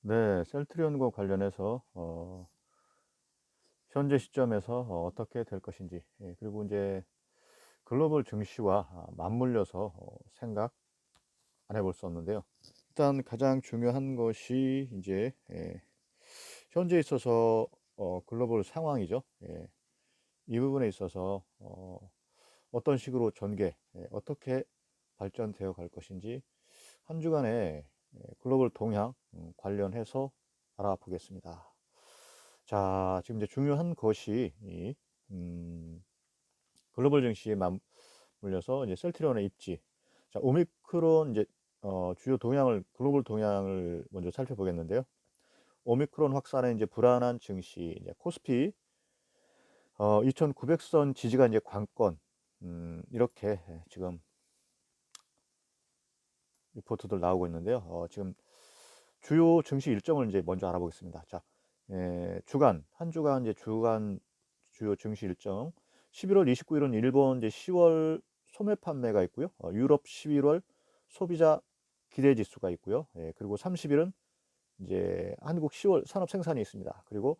네, 셀트리온과 관련해서 현재 시점에서 어떻게 될 것인지, 그리고 이제 글로벌 증시와 맞물려서 생각 안 해볼 수 없는데요. 일단 가장 중요한 것이 이제 현재 있어서 글로벌 상황이죠. 이 부분에 있어서 어떤 식으로 전개, 어떻게 발전되어 갈 것인지 한 주간의 글로벌 동향 관련해서 알아보겠습니다. 자, 지금 이제 중요한 것이 글로벌 증시에 맞물려서 이제 셀트리온의 입지. 자, 오미크론 이제 주요 동향을 글로벌 동향을 먼저 살펴보겠는데요. 오미크론 확산에 이제 불안한 증시, 이제 코스피 2,900선 지지가 이제 관건, 이렇게 지금 리포트들 나오고 있는데요. 지금 주요 증시 일정을 이제 먼저 알아보겠습니다. 자, 한 주간 이제 주간 주요 증시 일정. 11월 29일은 일본 이제 10월 소매 판매가 있고요. 유럽 11월 소비자 기대 지수가 있고요. 그리고 30일은 이제 한국 10월 산업 생산이 있습니다. 그리고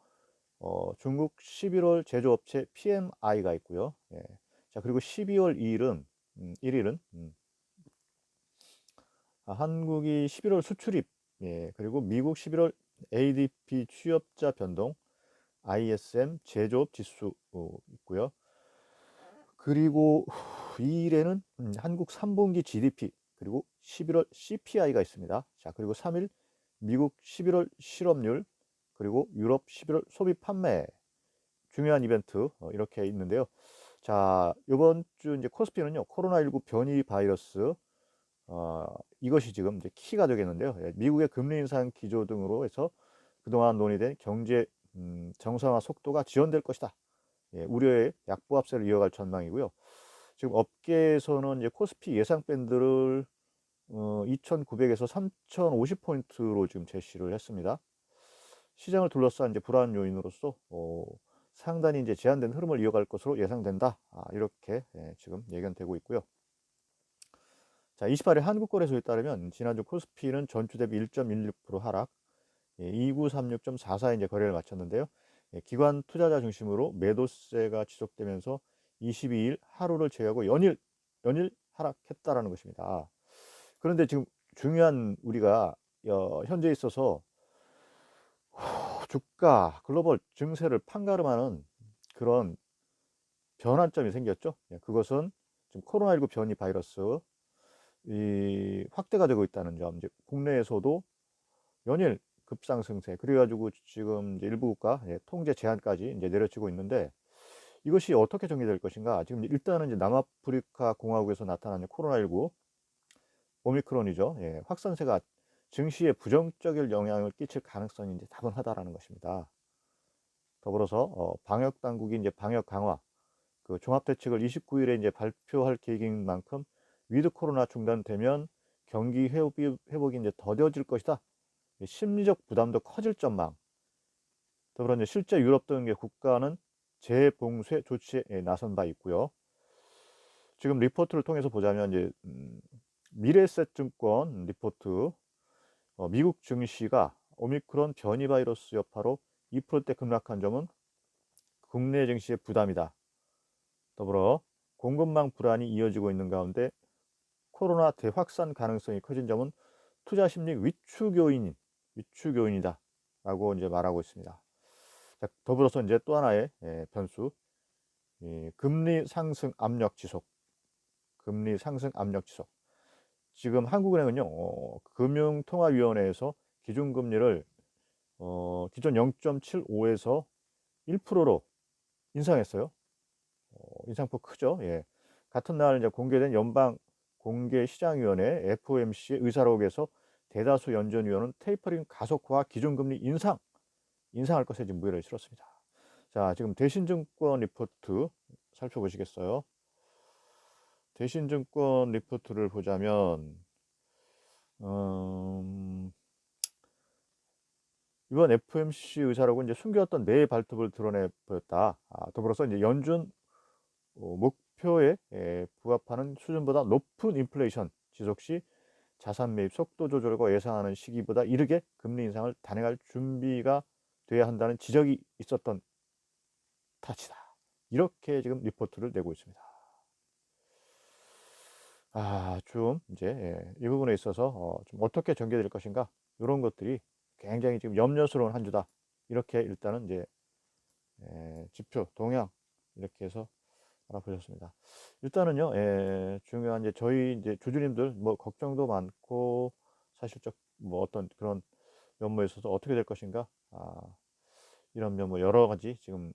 중국 11월 제조업체 PMI가 있고요. 자, 그리고 12월 2일은 1일은 한국이 11월 수출입, 그리고 미국 11월 ADP 취업자 변동, ISM 제조업 지수 있고요. 그리고 2일에는 한국 3분기 GDP, 그리고 11월 CPI가 있습니다. 자, 그리고 3일 미국 11월 실업률, 그리고 유럽 11월 소비 판매 중요한 이벤트 이렇게 있는데요. 자, 이번 주 이제 코스피는요, 코로나19 변이 바이러스 이것이 지금 이제 키가 되겠는데요. 미국의 금리 인상 기조 등으로 해서 그동안 논의된 경제 정상화 속도가 지연될 것이다. 우려의 약보합세를 이어갈 전망이고요. 지금 업계에서는 이제 코스피 예상 밴드를 2,900에서 3,050포인트로 지금 제시를 했습니다. 시장을 둘러싼 이제 불안 요인으로서 상단이 이제 제한된 흐름을 이어갈 것으로 예상된다. 이렇게 지금 예견되고 있고요. 자, 28일 한국거래소에 따르면 지난주 코스피는 전주 대비 1.16% 하락, 2936.44에 이제 거래를 마쳤는데요. 기관 투자자 중심으로 매도세가 지속되면서 22일 하루를 제외하고 연일 하락했다라는 것입니다. 그런데 지금 중요한 우리가 현재 있어서 주가 글로벌 증세를 판가름하는 그런 변환점이 생겼죠. 그것은 지금 코로나19 변이 바이러스 이 확대가 되고 있다는 점, 이제 국내에서도 연일 급상승세, 그래가지고 지금 이제 일부 국가 통제 제한까지 이제 내려지고 있는데 이것이 어떻게 정리될 것인가? 지금 일단은 이제 남아프리카 공화국에서 나타나는 코로나19 오미크론이죠. 확산세가 증시에 부정적인 영향을 끼칠 가능성이 이제 다분하다라는 것입니다. 더불어서 방역 당국이 이제 방역 강화 그 종합 대책을 29일에 이제 발표할 계획인 만큼 위드 코로나 중단되면 경기 회복이 이제 더뎌질 것이다. 심리적 부담도 커질 전망. 더불어 이제 실제 유럽 등의 국가는 재봉쇄 조치에 나선 바 있고요. 지금 리포트를 통해서 보자면 이제 미래에셋증권 리포트 미국 증시가 오미크론 변이 바이러스 여파로 2%대 급락한 점은 국내 증시의 부담이다. 더불어 공급망 불안이 이어지고 있는 가운데 코로나 대확산 가능성이 커진 점은 투자 심리 위축 요인이다 라고 이제 말하고 있습니다. 자, 더불어서 이제 또 하나의 변수, 금리 상승 압력 지속. 지금 한국은행은요, 금융통화위원회에서 기준금리를 기존 0.75에서 1%로 인상했어요. 인상폭 크죠. 같은 날 이제 공개된 연방 공개시장위원회 FOMC의 의사록에서 대다수 연준위원은 테이퍼링 가속화 기준금리 인상할 것에 지금 무게를 실었습니다. 자, 지금 대신증권 리포트 살펴보시겠어요? 대신증권 리포트를 보자면 이번 FOMC 의사록은 이제 숨겨왔던 내 발톱을 드러내 보였다. 더불어서 이제 연준 목표에 부합하는 수준보다 높은 인플레이션 지속 시 자산 매입 속도 조절과 예상하는 시기보다 이르게 금리 인상을 단행할 준비가 돼야 한다는 지적이 있었던 탓이다. 이렇게 지금 리포트를 내고 있습니다. 좀 이제 이 부분에 있어서 좀 어떻게 전개될 것인가 이런 것들이 굉장히 지금 염려스러운 한 주다. 이렇게 일단은 이제 지표 동향 이렇게 해서 알아보셨습니다. 일단은요, 중요한 이제 저희 이제 주주님들 뭐 걱정도 많고 사실적 뭐 어떤 그런 면모에 있어서 어떻게 될 것인가, 이런 면모 여러 가지 지금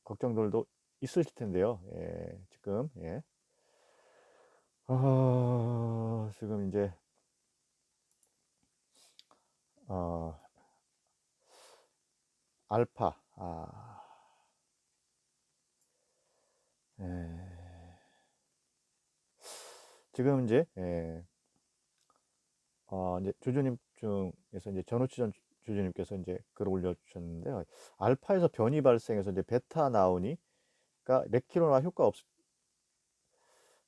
걱정들도 있으실 텐데요. 지금 지금 이제 어, 알파 지금 이제 이제 주주님 중에서 이제 전우치 전 주주님께서 이제 글을 올려주셨는데요. 알파에서 변이 발생해서 이제 베타 나오니까 레키로나 효과 없,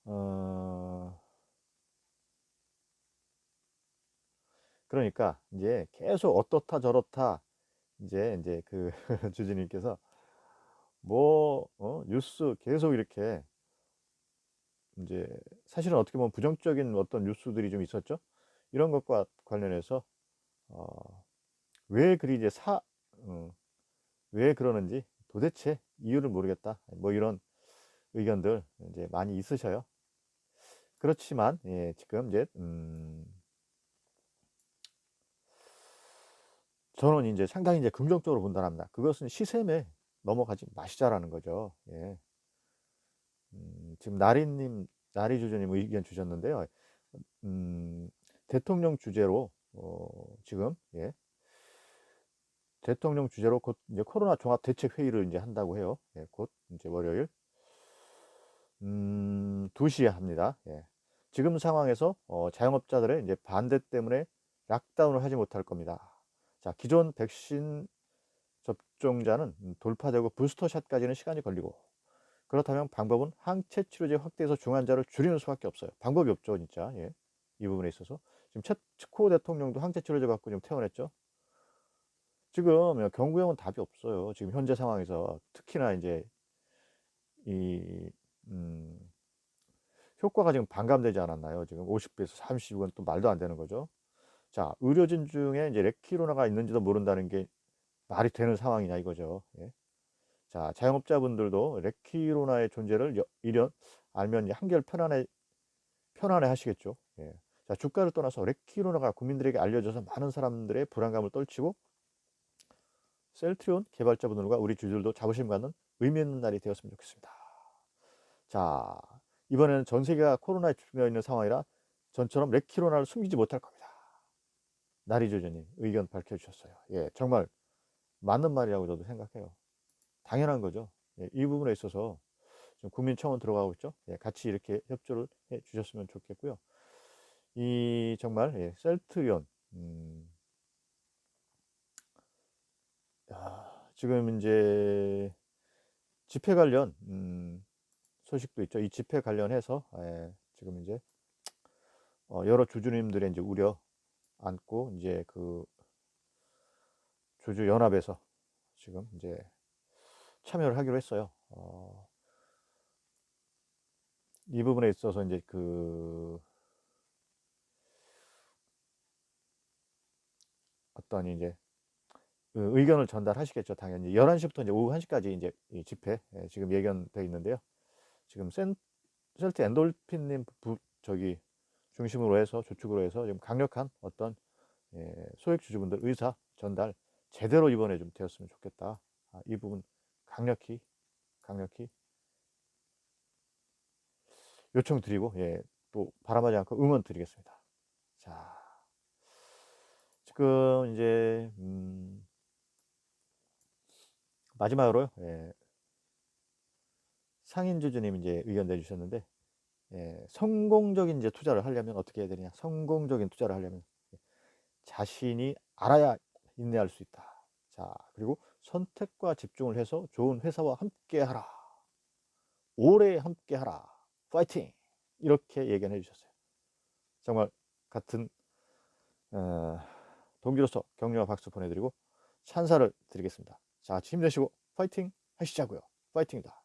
어, 그러니까 이제 계속 어떻다 저렇다 이제 그 주주님께서 뭐 뉴스 계속 이렇게 이제 사실은 어떻게 보면 부정적인 어떤 뉴스들이 좀 있었죠. 이런 것과 관련해서 왜 그리 이제 왜 그러는지 도대체 이유를 모르겠다. 뭐 이런 의견들 이제 많이 있으셔요. 그렇지만 지금 이제 저는 이제 상당히 이제 긍정적으로 본다랍니다. 그것은 시샘에 넘어가지 마시자라는 거죠. 지금 나리 주주님 의견 주셨는데요. 대통령 주제로 지금 대통령 주제로 곧 이제 코로나 종합 대책 회의를 이제 한다고 해요. 곧 이제 월요일 2시에 합니다. 지금 상황에서 자영업자들의 이제 반대 때문에 락다운을 하지 못할 겁니다. 자, 기존 백신 접종자는 돌파되고 부스터샷까지는 시간이 걸리고, 그렇다면 방법은 항체 치료제 확대해서 중환자를 줄이는 수밖에 없어요. 방법이 없죠, 진짜. 이 부분에 있어서 지금 체코 대통령도 항체 치료제 갖고 좀 퇴원했죠. 지금 경구형은 답이 없어요. 지금 현재 상황에서 특히나 이제 이 효과가 지금 반감되지 않았나요? 지금 50배에서 36은 또 말도 안 되는 거죠. 자, 의료진 중에 이제 레키로나가 있는지도 모른다는 게 말이 되는 상황이냐 이거죠. 자, 자영업자분들도 레키로나의 존재를 이런 알면 한결 편안해 하시겠죠. 자, 주가를 떠나서 레키로나가 국민들에게 알려져서 많은 사람들의 불안감을 떨치고 셀트리온 개발자분들과 우리 주주들도 자부심 갖는 의미 있는 날이 되었으면 좋겠습니다. 자, 이번에는 전 세계가 코로나에 죽여 있는 상황이라 전처럼 레키로나를 숨기지 못할 겁니다. 나리 주주님 의견 밝혀주셨어요. 정말 맞는 말이라고 저도 생각해요. 당연한 거죠. 이 부분에 있어서 지금 국민청원 들어가고 있죠. 같이 이렇게 협조를 해 주셨으면 좋겠고요. 이 정말 셀트리온 지금 이제 집회 관련 소식도 있죠. 이 집회 관련해서 지금 이제 여러 주주님들의 이제 우려 안고 이제 그 주주 연합에서 지금 이제 참여를 하기로 했어요. 이 부분에 있어서 이제 그 어떤 이제 그 의견을 전달하시겠죠. 당연히 11시부터 이제 오후 1시까지 이제 이 집회 지금 예견돼 있는데요. 지금 셀트 엔돌핀님 저기 중심으로 해서 주축으로 해서 지금 강력한 어떤 소액 주주분들 의사 전달 제대로 이번에 좀 되었으면 좋겠다. 이 부분 강력히 요청드리고 또 바람하지 않고 응원 드리겠습니다. 자, 지금 이제 마지막으로 상인 주주님 이제 의견 내주셨는데 성공적인 이제 투자를 하려면 어떻게 해야 되냐? 성공적인 투자를 하려면 자신이 알아야 인내할 수 있다. 자, 그리고 선택과 집중을 해서 좋은 회사와 함께 하라. 오래 함께 하라. 파이팅! 이렇게 얘기해 주셨어요. 정말 같은 동기로서 격려와 박수 보내드리고 찬사를 드리겠습니다. 자, 힘내시고 파이팅 하시자고요. 파이팅이다.